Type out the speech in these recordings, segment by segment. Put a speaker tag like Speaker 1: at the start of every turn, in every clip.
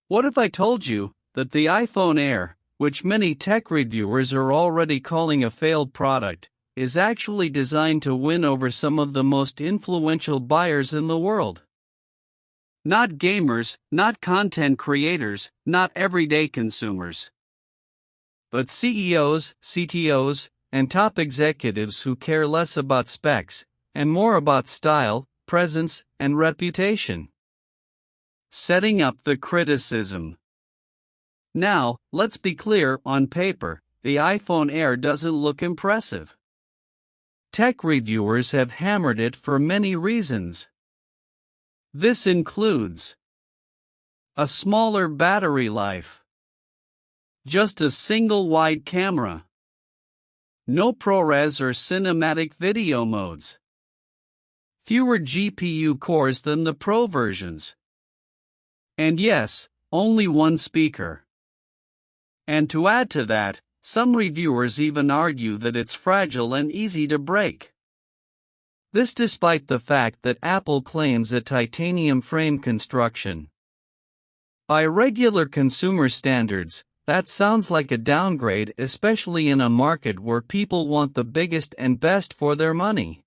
Speaker 1: What if I told you that the iPhone Air, which many tech reviewers are already calling a failed product, is actually designed to win over some of the most influential buyers in the world? Not gamers, not content creators, not everyday consumers, but CEOs, CTOs, and top executives who care less about specs and more about style, presence, and reputation. Setting up the criticism. Now, let's be clear, on paper, the iPhone Air doesn't look impressive. Tech reviewers have hammered it for many reasons. This includes a smaller battery life, just a single wide camera, no ProRes or cinematic video modes, fewer GPU cores than the Pro versions, and yes, only one speaker. And to add to that, some reviewers even argue that it's fragile and easy to break. This despite the fact that Apple claims a titanium frame construction. By regular consumer standards, that sounds like a downgrade, especially in a market where people want the biggest and best for their money.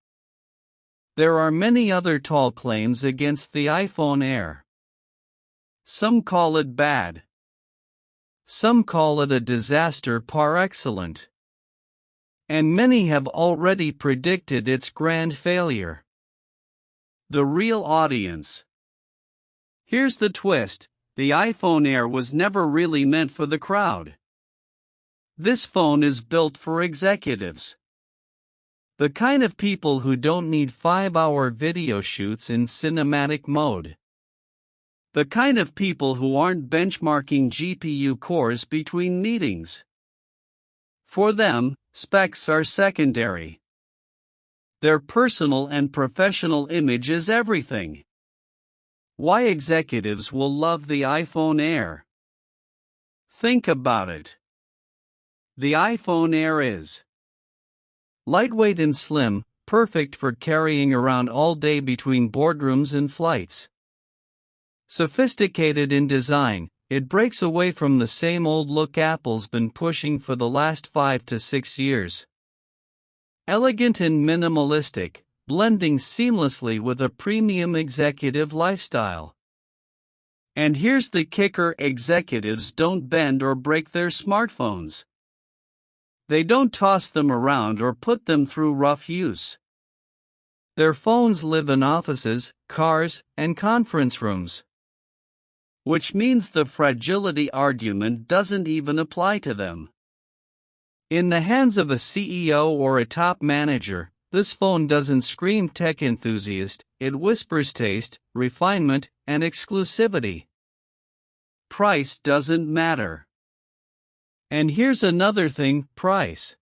Speaker 1: There are many other tall claims against the iPhone Air. Some call it bad. Some call it a disaster par excellence. And many have already predicted its grand failure. The real audience. Here's the twist: the iPhone Air was never really meant for the crowd. This phone is built for executives. The kind of people who don't need 5-hour video shoots in cinematic mode. The kind of people who aren't benchmarking GPU cores between meetings. For them, specs are secondary. Their personal and professional image is everything. Why executives will love the iPhone Air? Think about it. The iPhone Air is lightweight and slim, perfect for carrying around all day between boardrooms and flights. Sophisticated in design, it breaks away from the same old look Apple's been pushing for the last 5 to 6 years. Elegant and minimalistic, blending seamlessly with a premium executive lifestyle. And here's the kicker: executives don't bend or break their smartphones. They don't toss them around or put them through rough use. Their phones live in offices, cars, and conference rooms. Which means the fragility argument doesn't even apply to them. In the hands of a CEO or a top manager, this phone doesn't scream tech enthusiast, it whispers taste, refinement, and exclusivity. Price doesn't matter. And here's another thing: price.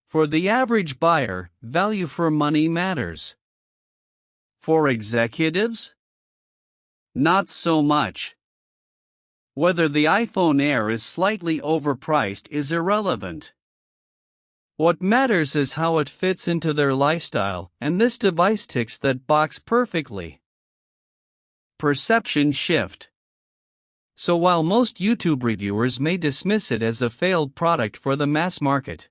Speaker 1: For the average buyer, value for money matters. For executives? Not so much. Whether the iPhone Air is slightly overpriced is irrelevant. What matters is how it fits into their lifestyle, and this device ticks that box perfectly. Perception shift. So while most YouTube reviewers may dismiss it as a failed product for the mass market,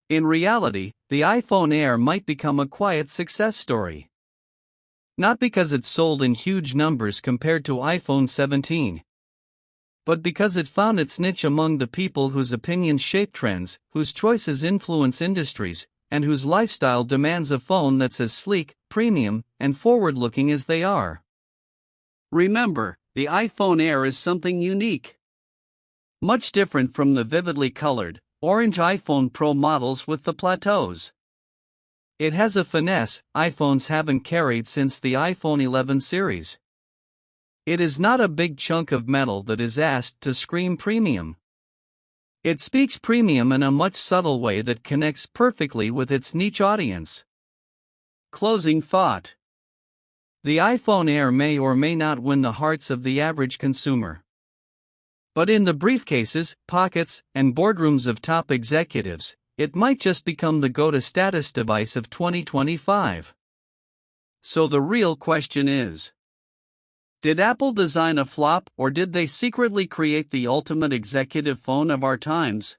Speaker 1: in reality, the iPhone Air might become a quiet success story. Not because it sold in huge numbers compared to iPhone 17, but because it found its niche among the people whose opinions shape trends, whose choices influence industries, and whose lifestyle demands a phone that's as sleek, premium, and forward-looking as they are. Remember, the iPhone Air is something unique. Much different from the vividly colored, orange iPhone Pro models with the plateaus. It has a finesse iPhones haven't carried since the iPhone 11 series. It is not a big chunk of metal that is asked to scream premium. It speaks premium in a much subtle way that connects perfectly with its niche audience. Closing thought. The iPhone Air may or may not win the hearts of the average consumer. But in the briefcases, pockets, and boardrooms of top executives, it might just become the go-to status device of 2025. So the real question is, Did Apple design a flop, or did they secretly create the ultimate executive phone of our times?